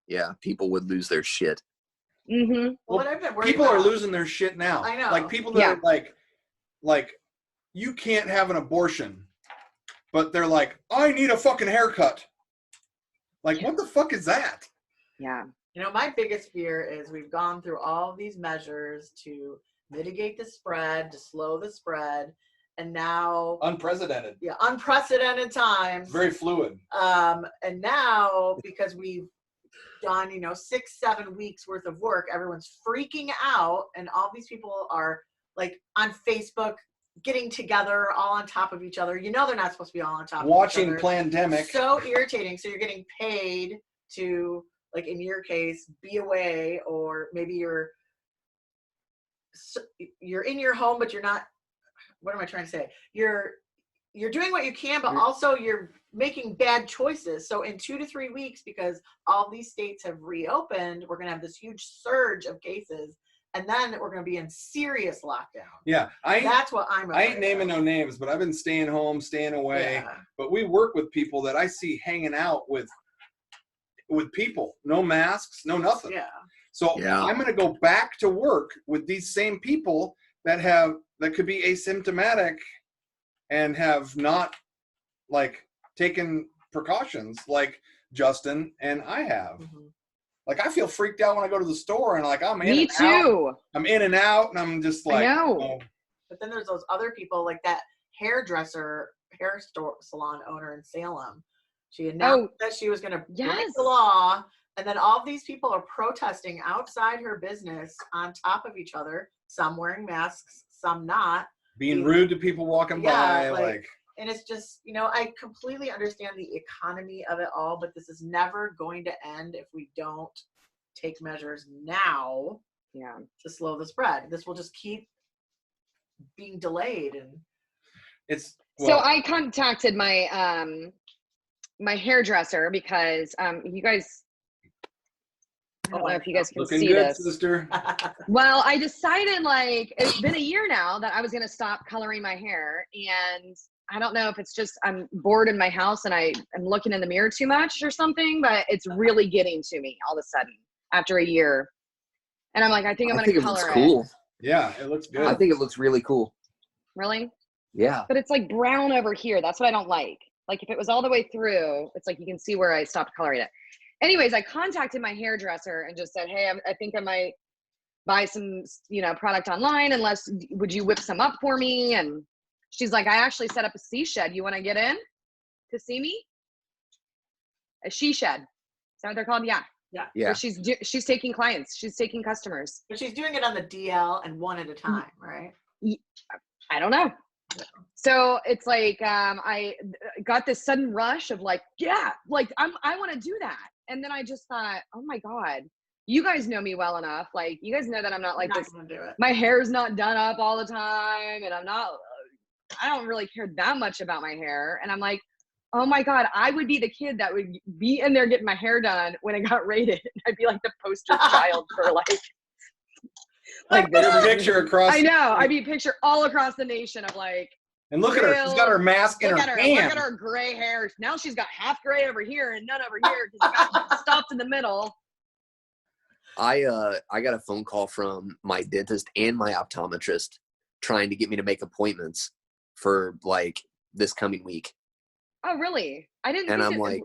Yeah, people would lose their shit. Mm-hmm. Well, what I've been worried People about, are losing their shit now. I know. Like, people that Yeah. are like, you can't have an abortion, but they're like, I need a fucking haircut. Like, what the fuck is that? Yeah. You know, my biggest fear is we've gone through all these measures to mitigate the spread, to slow the spread, and now Unprecedented. unprecedented times. Very fluid. And now because we've done 6-7 weeks worth of work, everyone's freaking out, and all these people are like on Facebook getting together all on top of each other. They're not supposed to be all on top of each Watching other. Plandemic. So irritating. So you're getting paid to, like in your case, be away, or maybe you're in your home, but you're not. What am I trying to say? You're doing what you can, but also you're making bad choices. So in 2 to 3 weeks, because all these states have reopened, we're going to have this huge surge of cases, and then we're going to be in serious lockdown. Yeah, That's what I'm. I ain't naming no names, but I've been staying home, staying away. Yeah. But we work with people that I see hanging out with with people, no masks, no nothing. Yeah. So Yeah. I'm going to go back to work with these same people that could be asymptomatic and have not like taken precautions like Justin and I have. Mhm. Like I feel freaked out when I go to the store and like I'm in Me and too. out. I'm in and out and I'm just like, I know. oh, But then there's those other people like that hair salon owner in Salem. She announced that she was going to break Yes. the law, and then all of these people are protesting outside her business on top of each other. Some wearing masks, some not. being rude to people walking by, like and it's just, I completely understand the economy of it all, but this is never going to end if we don't take measures now to slow the spread. This will just keep being delayed. And it's so I contacted my my hairdresser because you guys, I don't know if you guys can looking see good, this. sister. Well, I decided like it's been a year now that I was gonna stop coloring my hair, and I don't know if it's just I'm bored in my house and I'm looking in the mirror too much or something, but it's really getting to me all of a sudden after a year. And I'm like, I think I'm gonna color it. Cool. Yeah, it looks good. I think it looks really cool. Really? Yeah. But it's like brown over here. That's what I don't like. Like if it was all the way through, it's like you can see where I stopped coloring it. Anyways, I contacted my hairdresser and just said, hey, I think I might buy some, product online would you whip some up for me? And she's like, I actually set up a she shed. You want to get in to see me? A she shed. Is that what they're called? Yeah. Yeah. Where she's taking clients. She's taking customers. But she's doing it on the DL and one at a time, right? I don't know. So it's like I got this sudden rush of like, yeah, like I want to do that. And then I just thought, oh my God, you guys know me well enough. Like you guys know that I'm not like this. Gonna do it. My hair's not done up all the time, and I don't really care that much about my hair. And I'm like, oh my God, I would be the kid that would be in there getting my hair done when it got rated. I'd be like the poster child for like this picture across. I know. I'd be picture all across the nation of like. And look at her. She's got her mask in her hand. Look at her gray hair. Now she's got half gray over here and none over here because it got stopped in the middle. I got a phone call from my dentist and my optometrist trying to get me to make appointments for like this coming week. Oh, really? I didn't. And I'm like,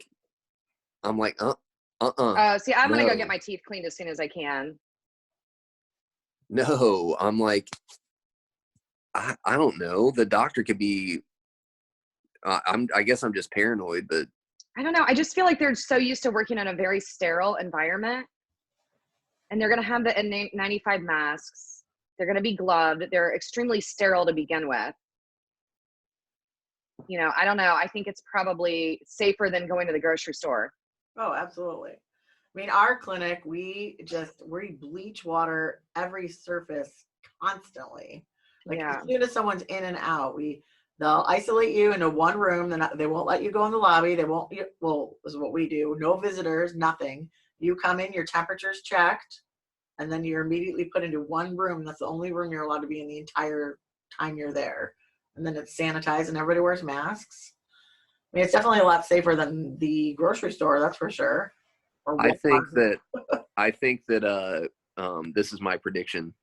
See, I'm gonna no. go get my teeth cleaned as soon as I can. No, I'm like, I don't know. The doctor could be. I guess I'm just paranoid, but I don't know. I just feel like they're so used to working in a very sterile environment, and they're gonna have the N95 masks. They're gonna be gloved. They're extremely sterile to begin with. I don't know. I think it's probably safer than going to the grocery store. Oh, absolutely. I mean, our clinic, we bleach water every surface constantly. Like as soon as someone's in and out, they'll isolate you into one room. They won't let you go in the lobby. They won't. Well, this is what we do. No visitors, nothing. You come in, your temperature's checked, and then you're immediately put into one room. That's the only room you're allowed to be in the entire time you're there. And then it's sanitized and everybody wears masks. I mean, it's definitely a lot safer than the grocery store, that's for sure. I think that this is my prediction.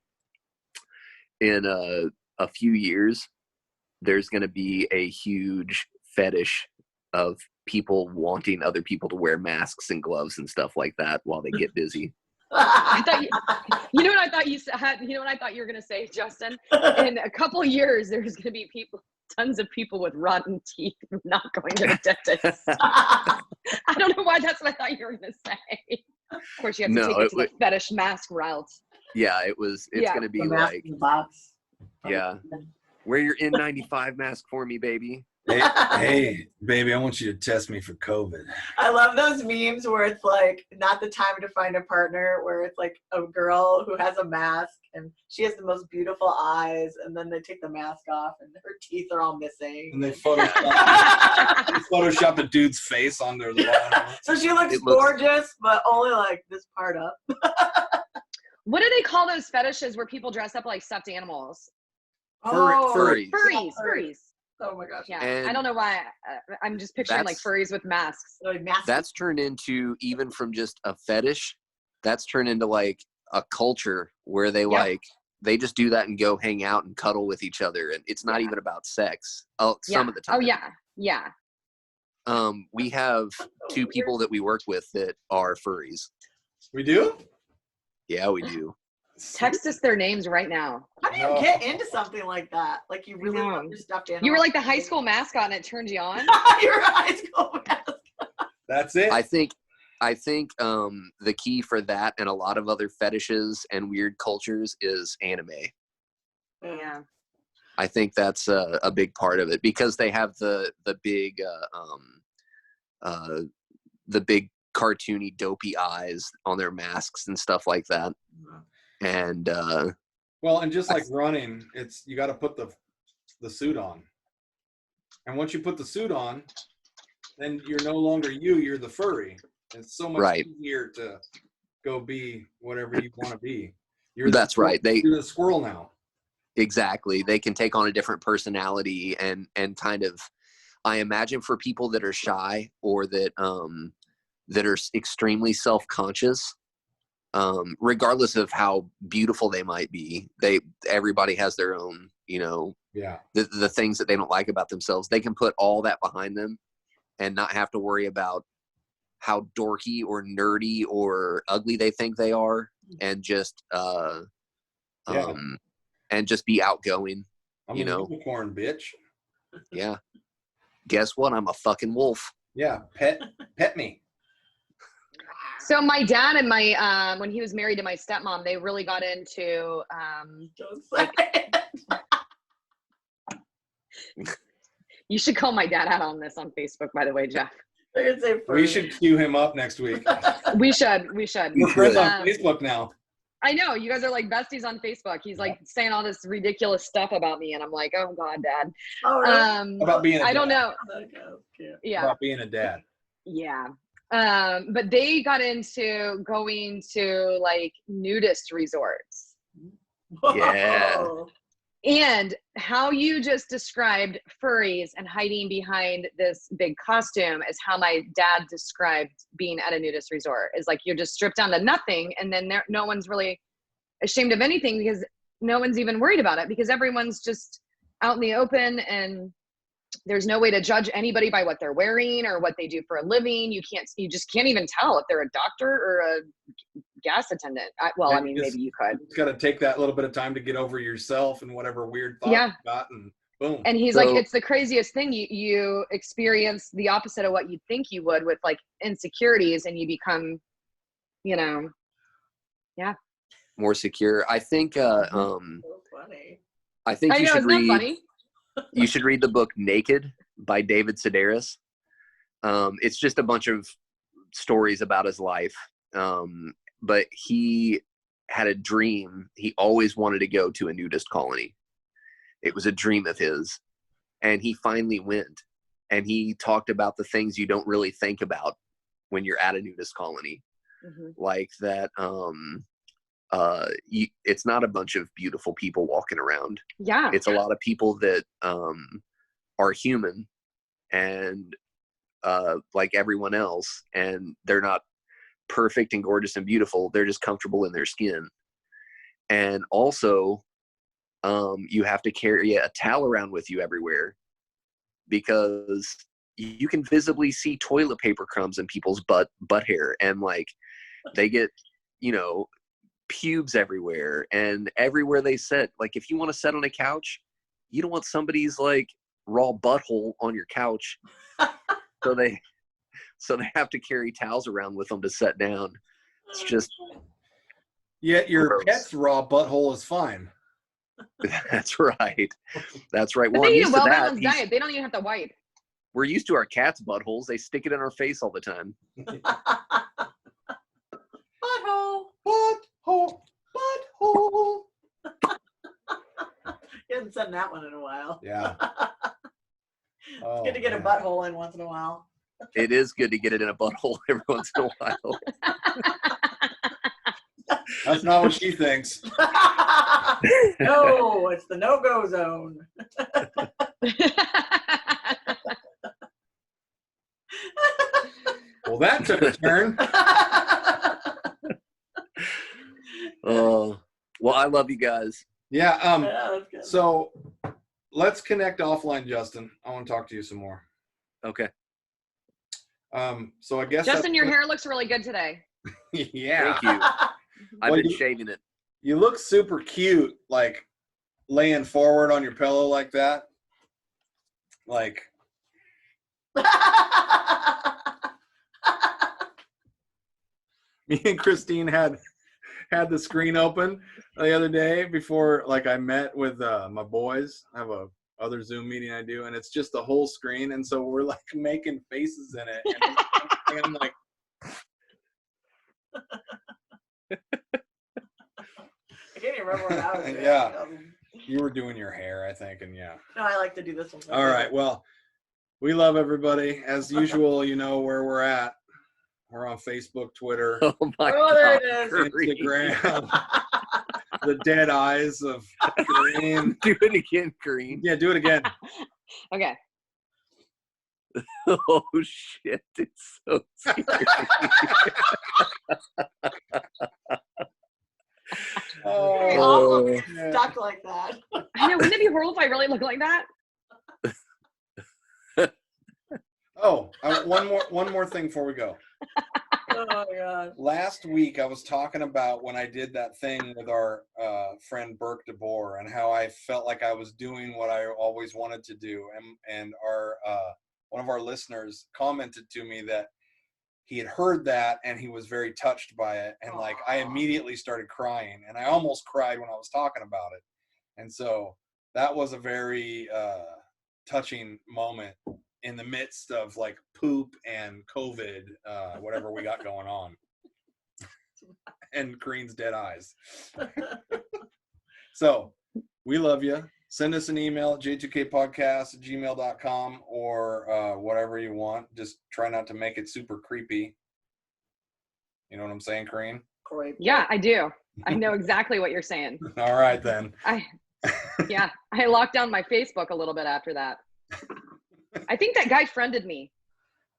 In a few years, there's going to be a huge fetish of people wanting other people to wear masks and gloves and stuff like that while they get busy. I thought you know what I thought you said. You know what I thought you were gonna say, Justin. In a couple of years, there's gonna be tons of people with rotten teeth not going to the dentist. I don't know why that's what I thought you were gonna say. Of course, you have to take it to the fetish mask route. Yeah, it's gonna be like, yeah, wear your N95 mask for me, baby. Hey, baby, I want you to test me for COVID. I love those memes where it's like not the time to find a partner, where it's like a girl who has a mask and she has the most beautiful eyes, and then they take the mask off and her teeth are all missing. And they Photoshop a dude's face on their bottom. So she looks gorgeous, but only like this part up. What do they call those fetishes where people dress up like stuffed animals? Oh, furries. Furries. Oh my gosh. Yeah, And I don't know why. I'm just picturing like that's- furries with masks. Like massive. That's turned into, even from just a fetish, that's turned into like a culture where they they just do that and go hang out and cuddle with each other, and it's not even about sex. Some of the time. Oh yeah. We have two people that we work with that are furries. We do? Yeah, we do. Text us their names right now. How do you get into something like that? Like you really love your stuffed animal? You were like the high school mascot and it turned you on? You're a high school mascot. That's it. I think the key for that and a lot of other fetishes and weird cultures is anime. Yeah. I think that's a big part of it because they have the big cartoony dopey eyes on their masks and stuff like that. And well, and just like running, it's you got to put the suit on. And once you put the suit on, then you're no longer you're the furry. It's so much easier to go be whatever you want to be. You're right. You're the squirrel now. Exactly. They can take on a different personality and kind of, I imagine for people that are shy or that are extremely self-conscious, regardless of how beautiful they might be, everybody has their own, the things that they don't like about themselves. They can put all that behind them and not have to worry about how dorky or nerdy or ugly they think they are, and just and just be outgoing. I'm a unicorn, bitch. Yeah. Guess what? I'm a fucking wolf. Yeah, pet me. So my dad and my when he was married to my stepmom, they really got into you should call my dad out on this on Facebook, by the way, Jeff. We should queue him up next week. We should. We're friends on Facebook now. I know, you guys are like besties on Facebook. He's like saying all this ridiculous stuff about me, and I'm like, oh God, Dad. Oh, really? About being a dad. I don't know. Yeah. About being a dad. Yeah. But they got into going to like nudist resorts. Yeah. And how you just described furries and hiding behind this big costume is how my dad described being at a nudist resort. Is like you're just stripped down to nothing, and then no one's really ashamed of anything because no one's even worried about it because everyone's just out in the open, and there's no way to judge anybody by what they're wearing or what they do for a living. You just can't even tell if they're a doctor or a gas attendant. I mean, maybe you could. It's got to take that little bit of time to get over yourself and whatever weird thought you got, and boom. And he's like, it's the craziest thing. You experience the opposite of what you think you would with like insecurities, and you become, more secure. I think. So funny. I think I you know, should isn't that read. funny? You should read the book Naked by David Sedaris. It's just a bunch of stories about his life. But he had a dream. He always wanted to go to a nudist colony. It was a dream of his. And he finally went. And he talked about the things you don't really think about when you're at a nudist colony. Mm-hmm. Like that it's not a bunch of beautiful people walking around. Yeah. It's a lot of people that are human and like everyone else, and they're not perfect and gorgeous and beautiful. They're just comfortable in their skin. And also you have to carry a towel around with you everywhere because you can visibly see toilet paper crumbs in people's butt hair, and like they get pubes everywhere, and everywhere they sit. Like if you want to sit on a couch, you don't want somebody's like raw butthole on your couch. so they have to carry towels around with them to sit down. It's just yet your gross. pet's raw butthole is fine. That's right. Well, they I'm eat a used to that. well-balanced diet. They don't even have to wipe. We're used to our cats' buttholes. They stick it in our face all the time. Butthole. You haven't said that one in a while. Yeah. It's good to get a butthole in once in a while. It is good to get it in a butthole every once in a while. That's not what she thinks. No, it's the no-go zone. Well, that took a turn. Oh, well, I love you guys. Yeah. Yeah, that's good. So let's connect offline, Justin. I want to talk to you some more. Okay. So I guess Justin, your that's- hair looks really good today. yeah. Thank you. I've Well, been you- shaving it. You look super cute, like laying forward on your pillow like that. Like, me and Kristine had the screen open the other day before, like, I met with my boys. I have a other Zoom meeting I do, and it's just the whole screen, and so we're like making faces in it, and I'm like, I can't even remember what I was doing. Yeah. you were doing your hair, I think, and yeah. No, I like to do this one. All right, well, we love everybody as usual. You know where we're at. We're on Facebook, Twitter, Oh my Oh, there God. it is. Corinne. Instagram. The dead eyes of Corinne. Do it again, Green. Yeah, do it again. Okay. Oh shit, it's so scary. Very Oh, awful being yeah. stuck like that. I know. Wouldn't it be horrible if I really looked like that? Oh, one more thing before we go. Oh my god. Last week, I was talking about when I did that thing with our friend Burke DeBoer and how I felt like I was doing what I always wanted to do. And our one of our listeners commented to me that he had heard that and he was very touched by it. And like, I immediately started crying, and I almost cried when I was talking about it. And so that was a very touching moment in the midst of like poop and COVID, whatever we got going on, and Green's dead eyes. So we love you. Send us an email at j2kpodcast@gmail.com or whatever you want. Just try not to make it super creepy. You know what I'm saying, Corinne? Great. Yeah, I do. I know exactly what you're saying. All right, then. I locked down my Facebook a little bit after that. I think that guy friended me,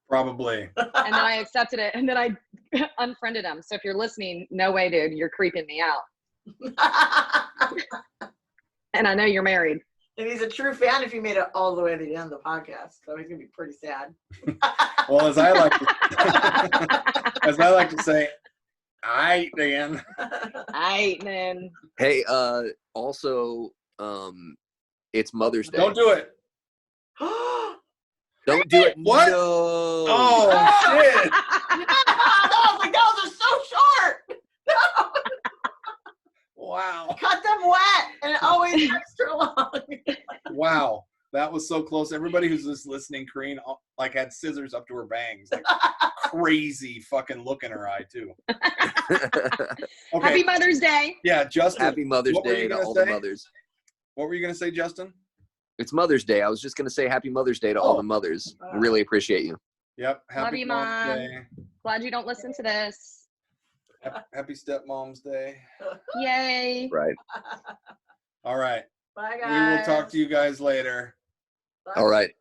Probably. and then I accepted it, and then I unfriended him. So if you're listening, no way, dude, you're creeping me out. And I know you're married. And he's a true fan if you made it all the way to the end of the podcast. So he's gonna be pretty sad. Well, as I like to say, aight, Dan. Aight, man. Hey, also, it's Mother's Day. Don't do it. Don't do it. What? No. Oh, shit. Those are so short. Wow. Cut them wet and always extra long. Wow. That was so close. Everybody who's just listening, Corinne, like, had scissors up to her bangs. Like, crazy fucking look in her eye, too. Okay. Happy Mother's Day. Yeah, Justin. Happy Mother's what were Day you to gonna all say? the mothers. What were you going to say, Justin? It's Mother's Day. I was just going to say Happy Mother's Day to all Oh. the mothers. Really appreciate you. Yep. Happy Love you, Mom's Mom. Day. Glad you don't listen to this. Happy Stepmom's Day. Yay. Right. All right. Bye, We guys. will talk to you guys later. Bye. All right.